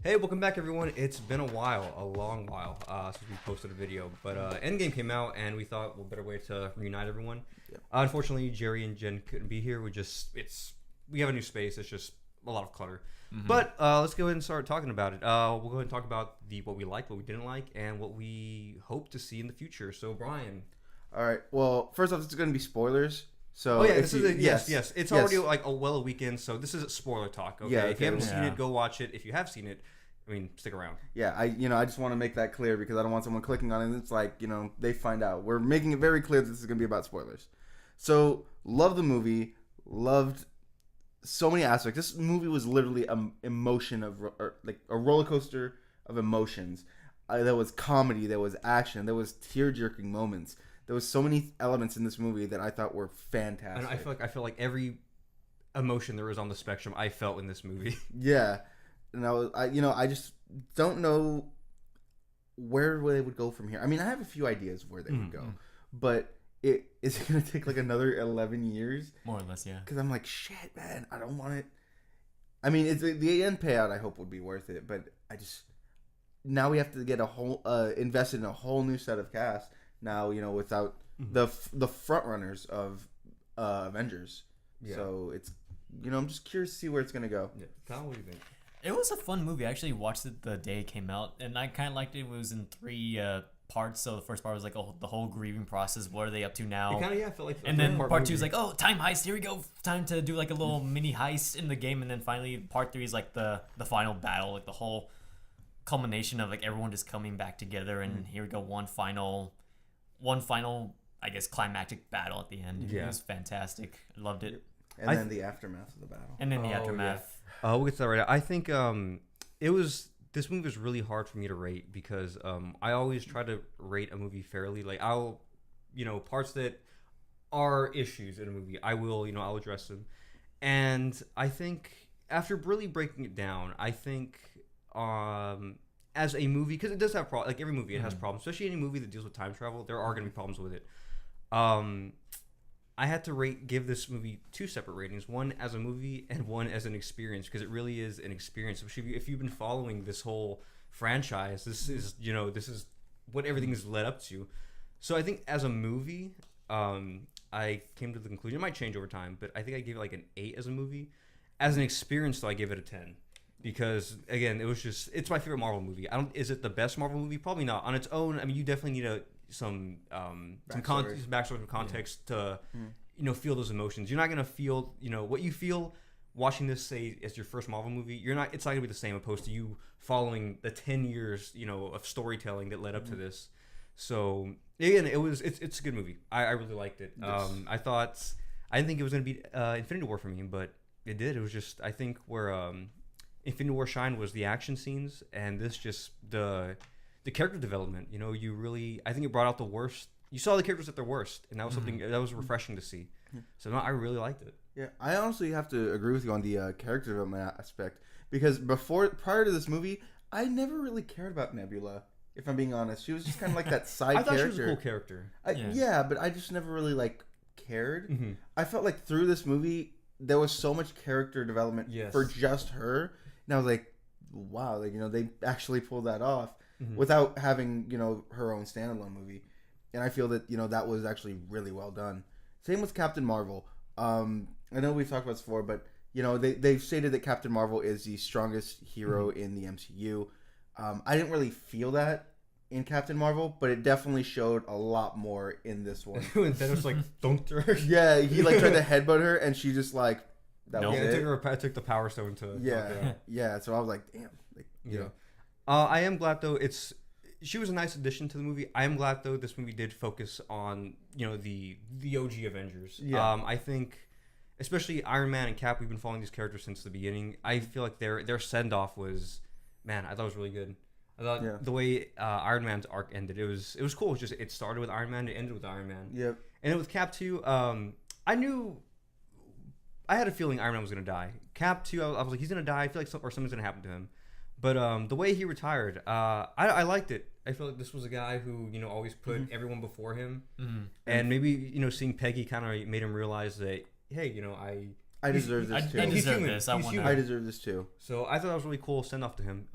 Hey, welcome back, everyone. It's been a long while, since we posted a video. But Endgame came out, and we thought, well, better way to reunite everyone. Yep. Unfortunately, Jerry and Jen couldn't be here. We have a new space. It's just a lot of clutter. But let's go ahead and start talking about it. We'll go ahead and talk about what we liked, what we didn't like, and what we hope to see in the future. So, Brian. All right. Well, first off, it's going to be spoilers. So Oh yeah, if yes. It's already like a weekend, so this is a spoiler talk. Okay, Yeah, if you haven't okay. seen it, go watch it. If you have seen it, I mean, stick around. Yeah, I just want to make that clear because I don't want someone clicking on it and it's like, they find out. We're making it very clear that this is going to be about spoilers. So, love the movie. Loved so many aspects. This movie was literally an emotion like a roller coaster of emotions. There was comedy, there was action, there was tear-jerking moments. There was so many elements in this movie that I thought were fantastic. And I feel like every emotion there is on the spectrum I felt in this movie. Yeah, and I just don't know where they would go from here. I mean, I have a few ideas of where they would go, but is it gonna take like another 11 years? More or less, yeah. Because I'm like, shit, man, I don't want it. I mean, it's the end payout. I hope would be worth it, but now we have to get a whole invested in a whole new set of cast. Now, without the front runners of Avengers. Yeah. So it's, I'm just curious to see where it's gonna go. Yeah. Kyle, what do you think? It was a fun movie. I actually watched it the day it came out, and I kind of liked it. It was in three parts. So the first part was like the whole grieving process. What are they up to now? I felt like. And then part two is like, oh, time heist. Here we go. Time to do like a little mini heist in the game. And then finally, part three is like the final battle, like the whole culmination of like everyone just coming back together. And here we go, one final, I guess, climactic battle at the end. Yeah. It was fantastic. I loved it. And then the aftermath of the battle. And then the aftermath. We'll get to that right now. I think this movie was really hard for me to rate because I always try to rate a movie fairly. Like I'll, parts that are issues in a movie, I'll address them. And I think after really breaking it down, I think as a movie, because it does have problems, like every movie, it has problems. Especially any movie that deals with time travel, there are going to be problems with it. I had to give this movie two separate ratings, one as a movie and one as an experience, because it really is an experience. If you've been following this whole franchise, this is what everything is led up to. So I think as a movie, I came to the conclusion, it might change over time, but I think I gave it like an 8 as a movie. As an experience, though, I give it a 10. Because again, it's my favorite Marvel movie. Is it the best Marvel movie? Probably not. On its own, I mean, you definitely need some backstory, some context to feel those emotions. You're not gonna feel what you feel watching this, say, as your first Marvel movie. It's not gonna be the same opposed to you following the 10 years of storytelling that led up to this. So again, it's a good movie. I really liked it. Yes. I didn't think it was gonna be Infinity War for me, but it did. It was just, I think where Infinity War shined was the action scenes, and this just the character development. I think it brought out the worst. You saw the characters at their worst, and that was something that was refreshing to see. So no, I really liked it. Yeah, I honestly have to agree with you on the character development aspect because prior to this movie, I never really cared about Nebula. If I'm being honest, she was just kind of like that side I thought character. she was a cool character. Yeah, but I just never really cared. I felt like through this movie there was so much character development for just her, and I was like, wow, they actually pulled that off without having her own standalone movie, and I feel that that was actually really well done. Same with Captain Marvel. I know we've talked about this before, but they've stated that Captain Marvel is the strongest hero in the MCU. I didn't really feel that in Captain Marvel, but it definitely showed a lot more in this one. And then it was like, don't her. Yeah, he tried to headbutt her, and she just that was it. It took the Power Stone to. Yeah. So I was like, damn. I am glad though. She was a nice addition to the movie. I am glad though this movie did focus on the OG Avengers. Yeah. I think, especially Iron Man and Cap, we've been following these characters since the beginning. I feel like their send off was, man, I thought it was really good. I thought the way Iron Man's arc ended, it was cool. It started with Iron Man, it ended with Iron Man. Yep. And then with Cap 2, I had a feeling Iron Man was gonna die. Cap 2, I was like, he's gonna die. I feel like something's gonna happen to him. But the way he retired, I liked it. I feel like this was a guy who always put everyone before him, and maybe seeing Peggy kind of made him realize that, hey, I deserve this too. I deserve human. this. I deserve this too. So I thought that was really cool send off to him.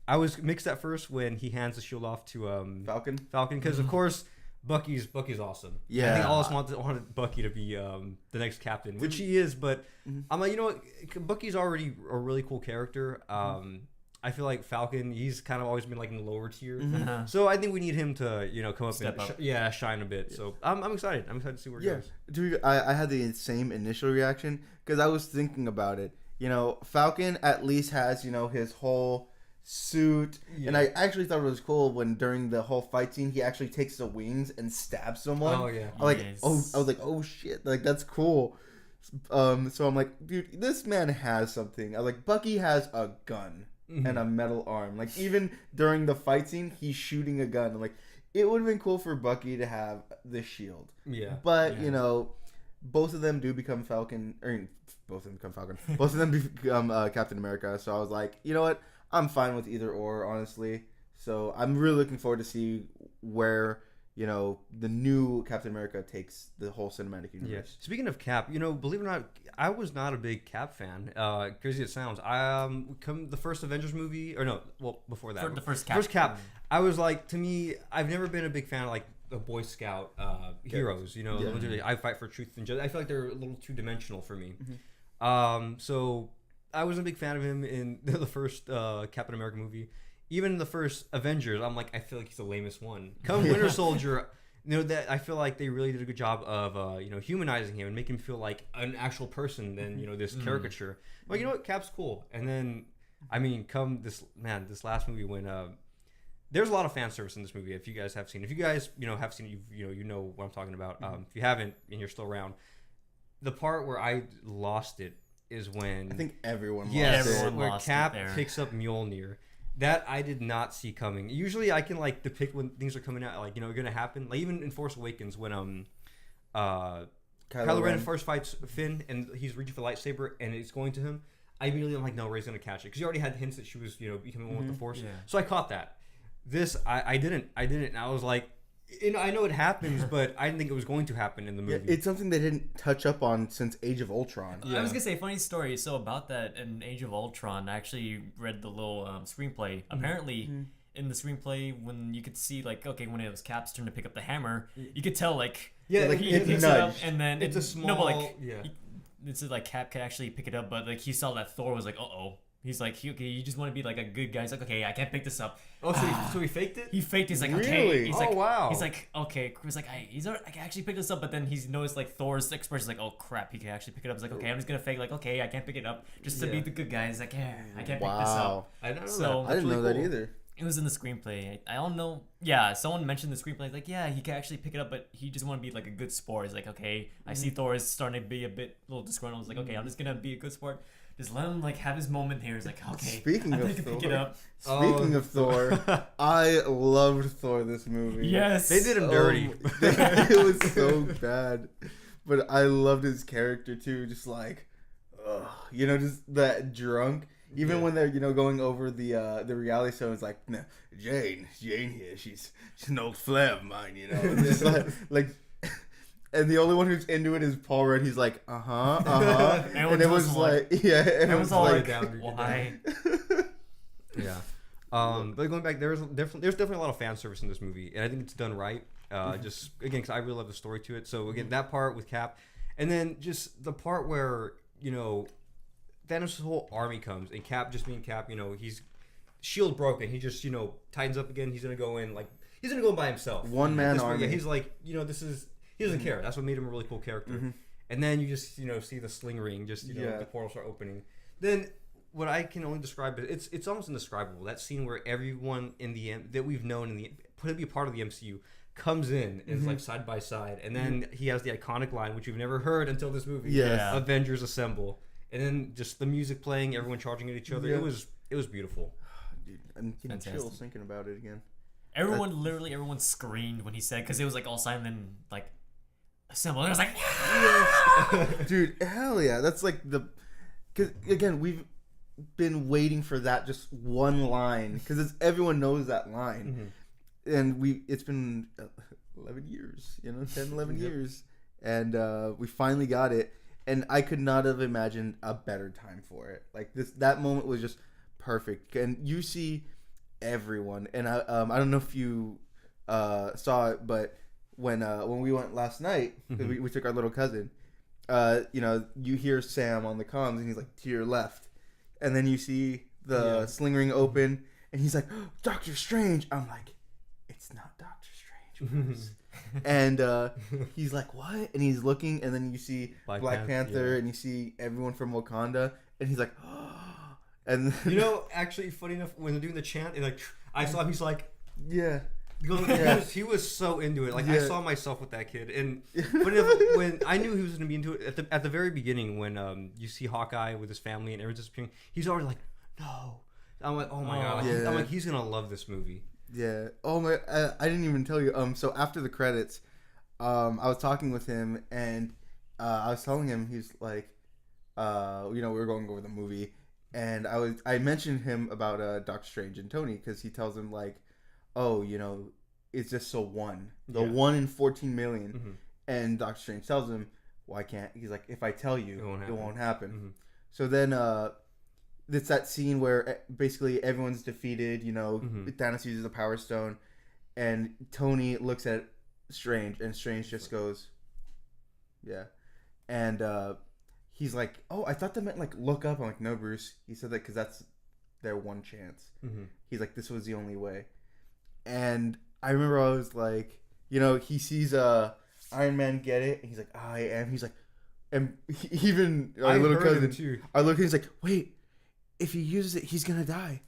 I was mixed at first when he hands the shield off to Falcon because of course Bucky's awesome. Yeah, I think all of us wanted Bucky to be the next captain, which he is. But I'm like, you know what? Bucky's already a really cool character. I feel like Falcon, he's kind of always been like in the lower tier. So I think we need him to, come up and shine a bit. So I'm excited. I'm excited to see where it goes. I had the same initial reaction because I was thinking about it. Falcon at least has, his whole suit, and I actually thought it was cool when during the whole fight scene he actually takes the wings and stabs someone. Oh yeah, I was like, oh shit, like that's cool. So I'm like, dude, this man has something. I was like, Bucky has a gun and a metal arm. Like even during the fight scene, he's shooting a gun. I'm like, it would have been cool for Bucky to have the shield. Yeah, but both of them do become Falcon, or both of them become Falcon. Both of them become Captain America. So I was like, you know what? I'm fine with either or, honestly. So I'm really looking forward to see where, the new Captain America takes the whole cinematic universe. Yeah. Speaking of Cap, believe it or not, I was not a big Cap fan. Crazy it sounds. The first Avengers movie, or no, well, before that. The first Cap. I was like, to me, I've never been a big fan of like the Boy Scout heroes. I fight for truth and justice. I feel like they're a little too dimensional for me. So I wasn't a big fan of him in the first Captain America movie. Even in the first Avengers, I'm like, I feel like he's the lamest one. Come Winter Soldier, that I feel like they really did a good job of humanizing him and making him feel like an actual person than this caricature. But you know what, Cap's cool. And then, come this last movie when there's a lot of fan service in this movie. If you guys have seen, have seen it, you know what I'm talking about. If you haven't and you're still around, the part where I lost it is when I think everyone where Cap picks up Mjolnir. That I did not see coming. Usually I can like depict when things are coming out, like going to happen. Like even in Force Awakens when Kylo Ren first fights Finn and he's reaching for the lightsaber and it's going to him. I immediately am like, no, Rey's gonna catch it because you already had hints that she was becoming one with the Force. Yeah. So I caught that. This I didn't. And I was like, I know it happens, but I didn't think it was going to happen in the movie. Yeah, it's something they didn't touch up on since Age of Ultron. Yeah. I was gonna say, funny story. So about that in Age of Ultron, I actually read the little screenplay. Apparently, in the screenplay, when you could see when it was Cap's turn to pick up the hammer, you could tell he picks it up and then it's a small it's like Cap could actually pick it up, but he saw that Thor was like, uh-oh. He's like, you just want to be like a good guy. He's like, okay, I can't pick this up. Oh, so he faked it? He faked it. He's like, really? Okay. He's wow. He's like, okay. He's like, I can actually pick this up. But then he's noticed Thor's expression is like, oh crap, he can actually pick it up. He's like, okay, I'm just gonna fake okay, I can't pick it up just to be the good guy. He's like, yeah, I can't pick this up. I don't know that. I didn't know that either. It was in the screenplay. I don't know. Yeah, someone mentioned the screenplay. Like, yeah, he can actually pick it up, but he just want to be like a good sport. He's like, okay, I see Thor is starting to be a little disgruntled. He's like, okay, I'm just gonna be a good sport. Just let him have his moment here. He's like, okay, Speaking of pick it up. Speaking of Thor, I loved Thor this movie. Yes, they did him dirty. It was so bad, but I loved his character too. Just just that drunk. Even when they're going over the reality show, it's like, no, Jane here. She's an old flare of mine. It's like. And the only one who's into it is Paul Rudd. He's like, and it was like, and it was all like, why? Yeah. But going back, there's definitely a lot of fan service in this movie, and I think it's done right. Just again, because I really love the story to it. So again, that part with Cap, and then just the part where Thanos' whole army comes, and Cap just being Cap. He's shield broken. He just tightens up again. He's gonna go in by himself. One man army. Yeah, he's like, this is. He doesn't care. That's what made him a really cool character. And then you just see the sling ring, the portal start opening. Then what I can only describe it's almost indescribable. That scene where everyone that we've known to be a part of the MCU comes in and is like side by side, and then he has the iconic line which you've never heard until this movie. Yeah. Avengers assemble, and then just the music playing, everyone charging at each other. Yeah. It was beautiful. Dude, I'm getting chills thinking about it again. Everyone screamed when he said, because it was all silent and assemble. And I was like, yeah! Dude, hell yeah! That's because again, we've been waiting for that just one line because everyone knows that line, and it's been 11 years, 10, 11 years, and we finally got it. and I could not have imagined a better time for it. Like that moment was just perfect, and you see everyone. And I don't know if you saw it, but when we went last night, we took our little cousin. You hear Sam on the comms, and he's like, to your left, and then you see the sling ring open, and he's like, oh, Doctor Strange. I'm like, it's not Doctor Strange. And he's like, what? And he's looking, and then you see Black Panther, and you see everyone from Wakanda, and he's like, oh. And actually, funny enough, when they're doing the chant, like I saw him, he's like, yeah. He was so into it. Like I saw myself with that kid, and when I knew he was going to be into it at the very beginning, when you see Hawkeye with his family and everyone's disappearing, he's already like, no. I'm like, oh my god. Like, I'm like, he's gonna love this movie. Yeah. Oh my! I didn't even tell you. So after the credits, I was talking with him, and I was telling him, he's like, we were going over the movie, and I mentioned him about Doctor Strange and Tony, because he tells him like, oh, it's just so one 1 in 14 million, and Doctor Strange tells him, why can't? He's like, if I tell you, it won't happen. Mm-hmm. So then it's that scene where basically everyone's defeated. Thanos uses a Power Stone, and Tony looks at Strange, and Strange just goes, yeah. And he's like, oh, I thought that meant like look up. I'm like, no, Bruce. He said that because that's their one chance. He's like, this was the only way. And I remember I was like, he sees Iron Man get it, and he's like, I am. He's like, and even our little cousin too. Our little cousin's like, wait. If he uses it, he's gonna die.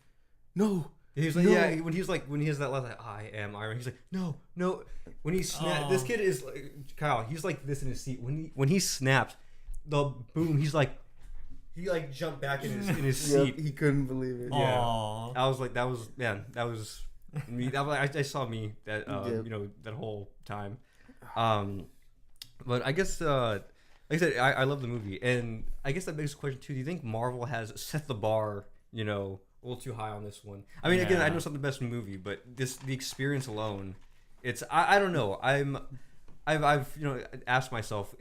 No. He's like, yeah. When he has that last, like, I am Iron. He's like, no. When he snaps, this kid is like, Kyle. He's like this in his seat. When he snaps, the boom. He's like, he like jumped back in his seat. He couldn't believe it. Yeah. Aww. I was like, that was me. I saw me that that whole time. But I guess. Like I said, I love the movie, and I guess that begs the question too. Do you think Marvel has set the bar, a little too high on this one? I mean, again, I know it's not the best movie, but the experience alone, it's I don't know. I've asked myself,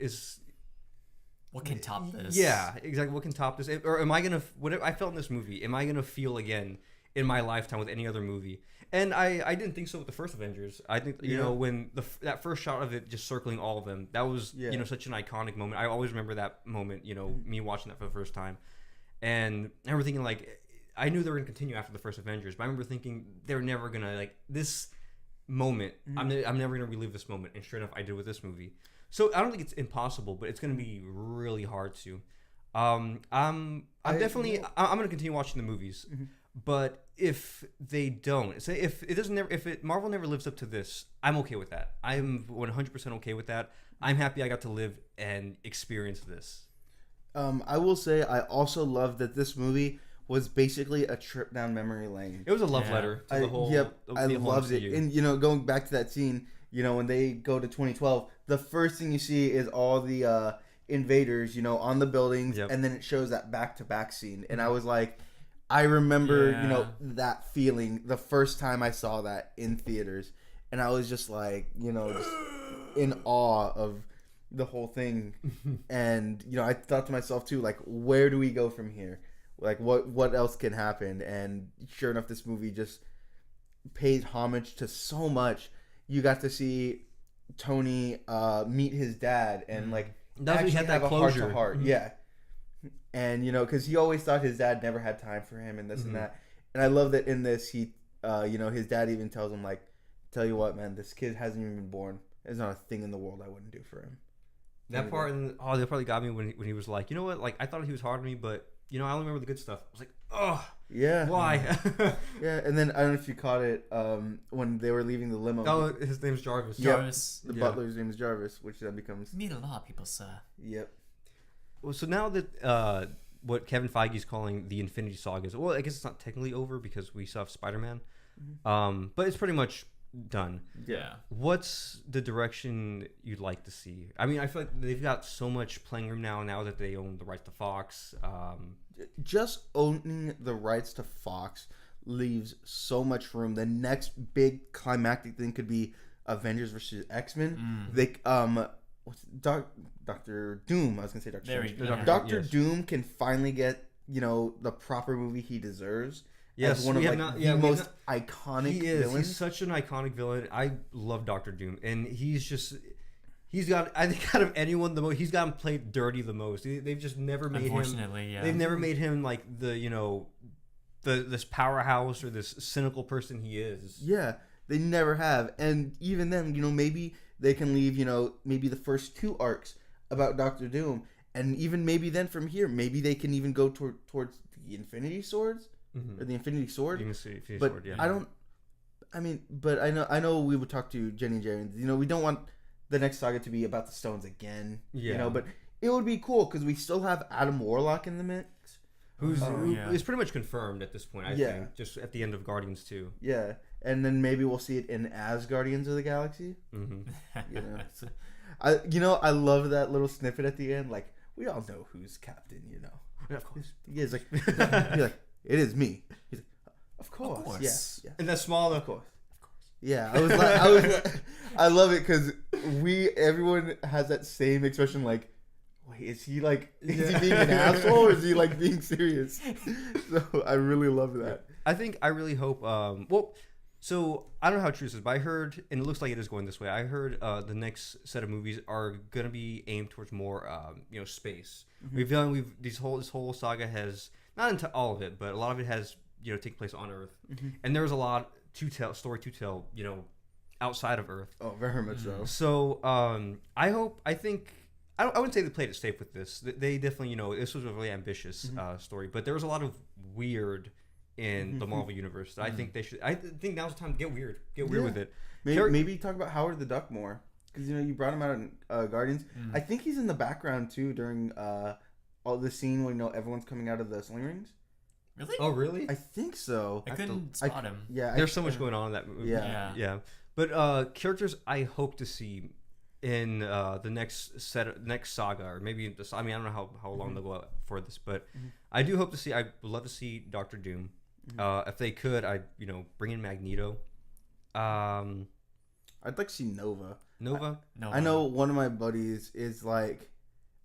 what can top this? Yeah, exactly. What can top this? Or am I gonna whatever I felt in this movie? Am I gonna feel again in my lifetime with any other movie? And I didn't think so with the first Avengers. I think when that first shot of it just circling all of them, that was such an iconic moment. I always remember that moment. Me watching that for the first time, and I remember thinking like, I knew they were gonna continue after the first Avengers, but I remember thinking they're never gonna like this moment. I'm never gonna relive this moment, and sure enough, I did with this movie. So I don't think it's impossible, but it's gonna be really hard to. I'm gonna continue watching the movies. But if they don't, say if Marvel never lives up to this, I'm okay with that. I'm 100% okay with that. I'm happy I got to live and experience this. I will say I also love that this movie was basically a trip down memory lane. It was a love letter to the whole. Yep, I loved it. And going back to that scene, when they go to 2012, the first thing you see is all the invaders, on the buildings, and then it shows that back-to-back scene, and I was like. I remember, that feeling the first time I saw that in theaters, and I was just like, just in awe of the whole thing. And, I thought to myself too, like, where do we go from here? Like, what else can happen? And sure enough, this movie just paid homage to so much. You got to see Tony meet his dad and like actually had that closure. Heart to heart. Yeah. And, because he always thought his dad never had time for him and this and that. And I love that in this, he, his dad even tells him, like, tell you what, man, this kid hasn't even been born. There's not a thing in the world I wouldn't do for him. That part, they probably got me when he was like, you know what, like, I thought he was hard on me, but, I only remember the good stuff. I was like, oh, yeah. Why? Yeah, and then, I don't know if you caught it, when they were leaving the limo. Oh, his name's Jarvis. Jarvis. The butler's name is Jarvis, which then becomes... Meet a lot of people, sir. Yep. Well, so now that what Kevin Feige's calling the Infinity Saga is, well, I guess it's not technically over because we still have Spider-Man, but it's pretty much done. Yeah. What's the direction you'd like to see? I mean, I feel like they've got so much playing room now that they own the rights to Fox. Just owning the rights to Fox leaves so much room. The next big climactic thing could be Avengers versus X-Men. They Doctor Doom. I was gonna say Doctor Strange. Yeah. Doctor Doom can finally get the proper movie he deserves. Yes, as one of the most iconic villains. He's such an iconic villain. I love Doctor Doom, and he's got, I think, out of anyone the most, he's gotten played dirty the most. They've just never made him. Unfortunately, yeah. They've never made him like this powerhouse or this cynical person he is. Yeah, they never have. And even then, maybe they can leave, maybe the first 2 arcs about Doctor Doom, and even maybe then from here, maybe they can even go towards the Infinity Swords. Or the Infinity Sword. But Sword, yeah. But I know we would talk to Jenny and Jerry. We don't want the next saga to be about the stones again. Yeah. But it would be cool because we still have Adam Warlock in the mix. Who is pretty much confirmed at this point, I think. Just at the end of Guardians 2. Yeah. And then maybe we'll see it in as Guardians of the Galaxy. I love that little snippet at the end. Like, we all know who's captain, Yeah, of course. He's like, it is me. He's like, of course. Yes. Yeah. And that's small, of course. Yeah, I was like, I love it because everyone has that same expression. Like, wait, is he being an asshole or is he like being serious? So I really love that. I really hope. So I don't know how true this is, but I heard, and it looks like it is going this way. I heard the next set of movies are gonna be aimed towards more, space. Mm-hmm. This whole saga has. Not into all of it, but a lot of it has, taken place on Earth. Mm-hmm. And there's a lot story to tell, outside of Earth. Oh, very much so. So, I wouldn't say they played it safe with this. They definitely, this was a really ambitious story, but there was a lot of weird in the Marvel universe that I think I think now's the time to get weird. Get weird with it. Maybe talk about Howard the Duck more. Because, you brought him out in Guardians. I think he's in the background, too, during... all the scene where everyone's coming out of the sling rings. Really? Oh, really? I think so. I couldn't spot him. Yeah, there's so much going on in that movie. Yeah. But characters I hope to see in the next saga, or maybe this. I don't know how long they'll go out for this, but I do hope to see. I would love to see Doctor Doom. If they could, bring in Magneto. I'd like to see Nova. Nova. I know one of my buddies is like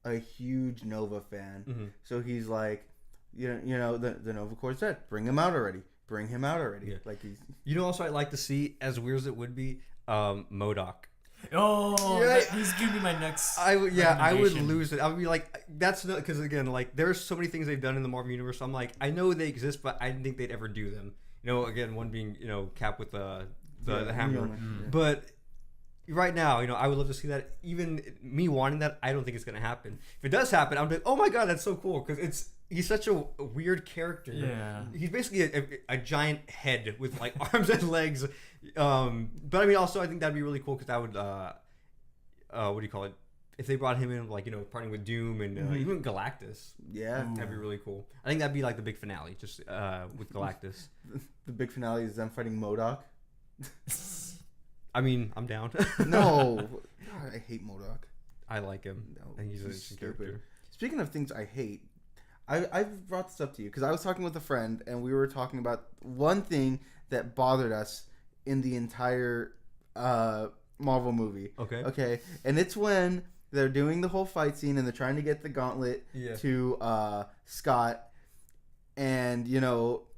a huge Nova fan, so he's like, the Nova Corps dead. Bring him out already. Yeah. Like he's. Also I'd like to see, as weird as it would be, MODOK. Oh, yeah. He's gonna be my next. I would lose it. I would be like, that's not, because again, like there's so many things they've done in the Marvel universe. So I'm like, I know they exist, but I didn't think they'd ever do them. Again, one being Cap with the hammer, but. Right now, I would love to see that. Even me wanting that, I don't think it's going to happen. If it does happen, I'm like, oh my god, that's so cool, because he's such a weird character. Yeah, he's basically a giant head with like arms and legs. But also I think that'd be really cool because that would what do you call it? If they brought him in, like partnering with Doom and even Galactus, that'd be really cool. I think that'd be like the big finale, just with Galactus. The big finale is them fighting MODOK. I'm down. No, God, I hate MODOK. I like him. No, I think he's an interesting character. Speaking of things I hate, I've brought this up to you because I was talking with a friend and we were talking about one thing that bothered us in the entire Marvel movie. Okay, and it's when they're doing the whole fight scene and they're trying to get the gauntlet to Scott, and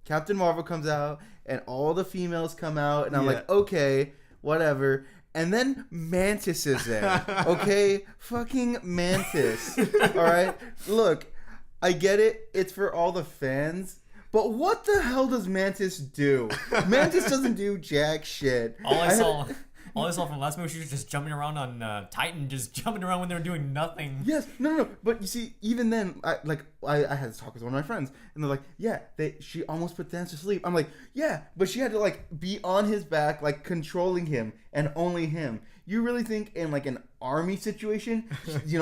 Captain Marvel comes out and all the females come out and I'm like, okay. Whatever. And then Mantis is there. Okay? Fucking Mantis. Alright? Look, I get it. It's for all the fans. But what the hell does Mantis do? Mantis doesn't do jack shit. All I saw from last movie, she was just jumping around on Titan, just jumping around when they were doing nothing. Yes, no. But you see, even then, I had this talk with one of my friends, and they're like, she almost put Thanos to sleep. I'm like, yeah, but she had to like be on his back, like controlling him, and only him. You really think in like an army situation,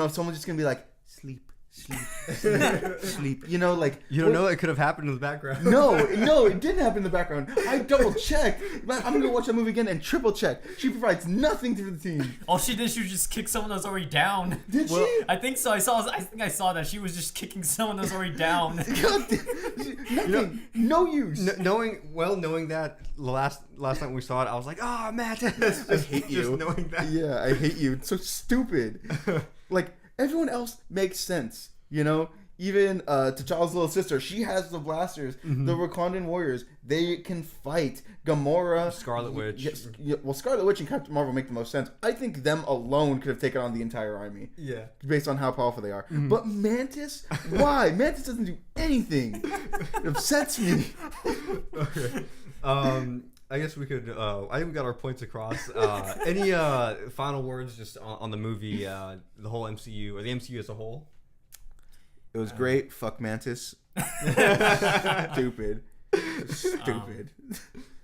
someone's just gonna be like, sleep. Sleep. You don't know it could have happened in the background. No, it didn't happen in the background. I double checked. I'm gonna watch that movie again and triple check. She provides nothing to the team. All she did, she was just kick someone that was already down. Did she? I think so. I think I saw that she was just kicking someone that was already down. Nothing. No use. Knowing that last time we saw it, I was like, Mantis. I hate you. Just knowing that. Yeah, I hate you. It's so stupid. everyone else makes sense. You know, even T'Challa's little sister, she has the blasters. The Wakandan warriors, they can fight. Gamora, Scarlet Witch. Well, Scarlet Witch and Captain Marvel make the most sense. I think them alone could have taken on the entire army. Yeah. Based on how powerful they are. But Mantis, why? Mantis doesn't do anything. It upsets me. Okay. I guess we could. I think we got our points across. Any final words just on the movie, the whole MCU, or the MCU as a whole? It was great. Fuck Mantis. Stupid.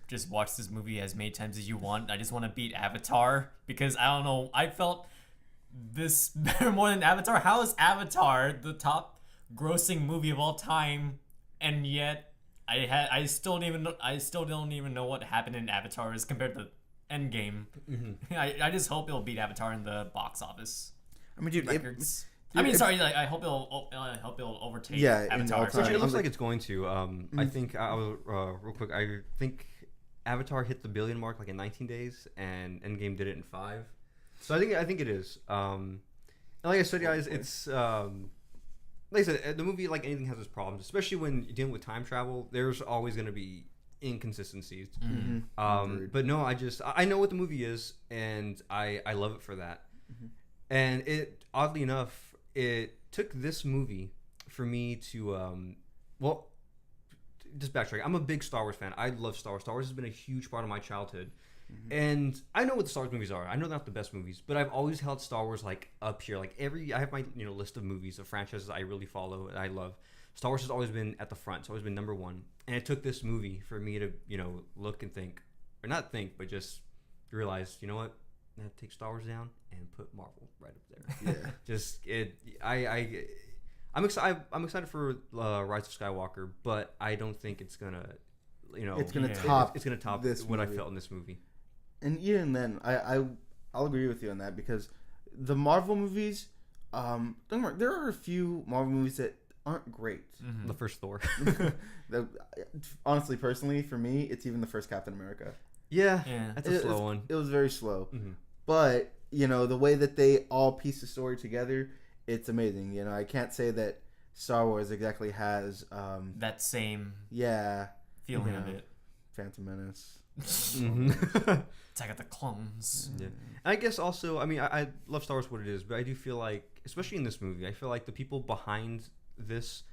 Just watch this movie as many times as you want. I just want to beat Avatar because I don't know. I felt this better more than Avatar. How is Avatar the top grossing movie of all time, and yet I still don't even know what happened in Avatar as compared to Endgame. I just hope it'll beat Avatar in the box office. I mean, dude, records. I hope it'll overtake Avatar. Which it looks like it's going to. I think real quick. I think Avatar hit the billion mark like in 19 days, and Endgame did it in 5. So I think it is. And like I said, guys, it's like I said, the movie, like anything, has its problems, especially when you're dealing with time travel. There's always going to be inconsistencies. But no, I know what the movie is, and I love it for that. And it, oddly enough, it took this movie for me to just backtrack. I'm a big Star Wars fan. I love Star Wars. Star Wars has been a huge part of my childhood. And I know what the Star Wars movies are. I know they're not the best movies, but I've always held Star Wars like up here. Like I have my list of movies, of franchises I really follow and I love. Star Wars has always been at the front. It's always been number one. And it took this movie for me to look and think, or not think, but just realize, you know what? I'm gonna take Star Wars down and put Marvel right up there. Yeah. Just it. I'm excited for Rise of Skywalker, but I don't think it's gonna, it's gonna top. It's gonna top this what movie. I felt in this movie. And even then, I'll agree with you on that, because the Marvel movies, don't worry, there are a few Marvel movies that aren't great. The first Thor. Honestly, personally, for me, it's even the first Captain America. Yeah. That's a slow one. It was very slow. But, the way that they all piece the story together, it's amazing. I can't say that Star Wars exactly has that same feeling of it. Phantom Menace. Attack of the Clones. Yeah. I guess also, I love Star Wars what it is, but I do feel like, especially in this movie, I feel like the people behind this,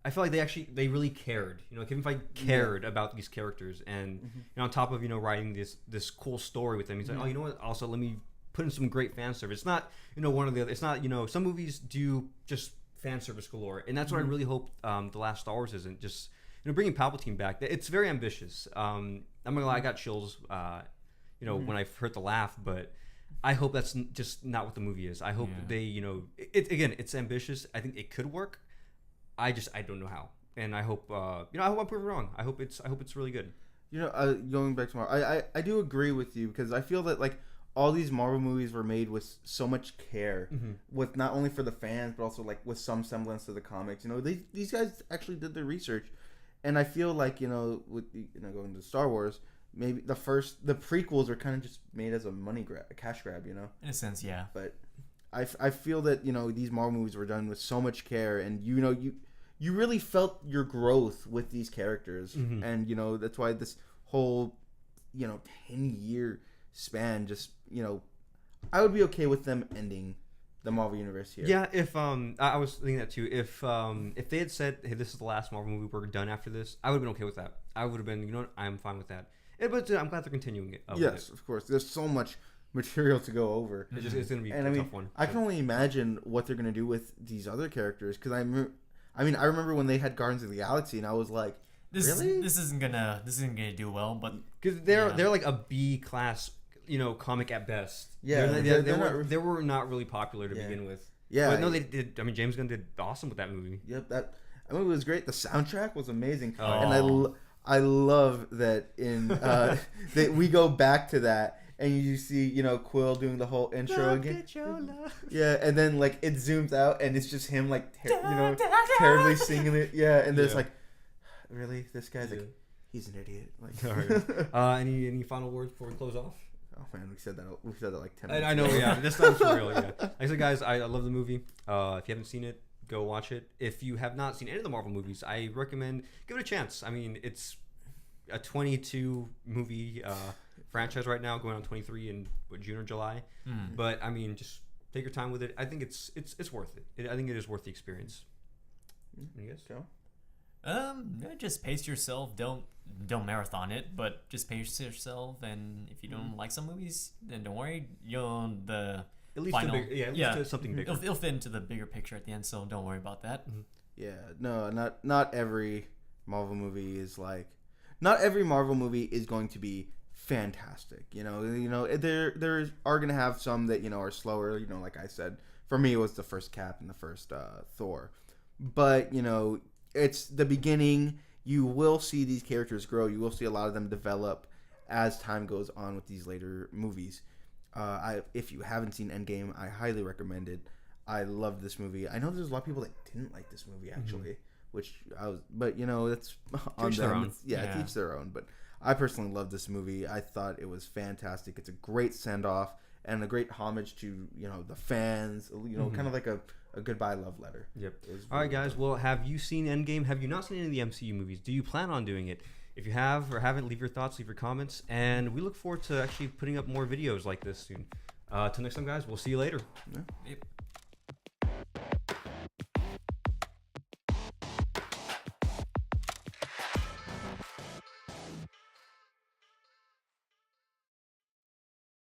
I feel like they really cared. Kevin Feige cared about these characters, and on top of writing this cool story with them, he's like, oh, you know what? Also, let me put in some great fan service. It's not one or the other. It's not some movies do just fan service galore, and that's what I really hope the last Star Wars isn't. Just bringing Palpatine back. It's very ambitious. I'm not gonna lie, I got chills. When I heard the laugh, but I hope that's just not what the movie is. I hope they, it's ambitious. I think it could work. I don't know how, and I hope I hope I'm proven wrong. I hope it's really good. Going back to Marvel, I do agree with you, because I feel that like all these Marvel movies were made with so much care, with not only for the fans but also like with some semblance to the comics. These guys actually did their research, and I feel like with going to Star Wars, maybe the prequels are kind of just made as a cash grab. In a sense, yeah. But I feel that these Marvel movies were done with so much care, and you really felt your growth with these characters, and that's why this whole 10-year span just I would be okay with them ending the Marvel universe here. Yeah, if I was thinking that too. If they had said, hey, this is the last Marvel movie, we're done after this, I would have been okay with that. I would have been, I'm fine with that. But I'm glad they're continuing it. Yes, of course. There's so much material to go over. It's going to be a tough one. I can only imagine what they're going to do with these other characters, because I remember when they had Guardians of the Galaxy, and I was like, really? This isn't gonna do well, but because they're like a B class, comic at best. Yeah, they were not really popular to begin with. Yeah, but no, they did. James Gunn did awesome with that movie. Yep, that movie was great. The soundtrack was amazing, and I love that in that we go back to that. And you see, Quill doing the whole intro again. Yeah, and then like it zooms out, and it's just him like, terribly singing it. Yeah, and there's like, really, this guy's like, he's an idiot. Like, all right. Any final words before we close off? Oh man, we said that like 10 minutes I know, ago. yeah. This time's for real, yeah. Like I said, guys, I love the movie. If you haven't seen it, go watch it. If you have not seen any of the Marvel movies, I recommend give it a chance. I mean, it's a 22 movie franchise right now, going on 23 in June or July. But I mean, just take your time with it. I think it's worth it. I think it is worth the experience. You guys? Joe? Just pace yourself. Don't marathon it, but just pace yourself. And if you don't like some movies, then don't worry. At least final, to something bigger. It'll fit into the bigger picture at the end, so don't worry about that. Yeah, no, not every Marvel movie is like. Not every Marvel movie is going to be fantastic. You know, there are gonna have some that are slower. Like I said, for me it was the first Cap and the first Thor, but it's the beginning. You will see these characters grow. You will see a lot of them develop as time goes on with these later movies. If you haven't seen Endgame, I highly recommend it. I love this movie. I know there's a lot of people that didn't like this movie actually, but that's on them. To each their own. But I personally love this movie. I thought it was fantastic. It's a great send off and a great homage to the fans. Kind of like a goodbye love letter. Yep. All right, guys. Well, have you seen Endgame? Have you not seen any of the MCU movies? Do you plan on doing it? If you have or haven't, leave your thoughts, leave your comments, and we look forward to actually putting up more videos like this soon. Till next time, guys. We'll see you later. Yeah. Yep.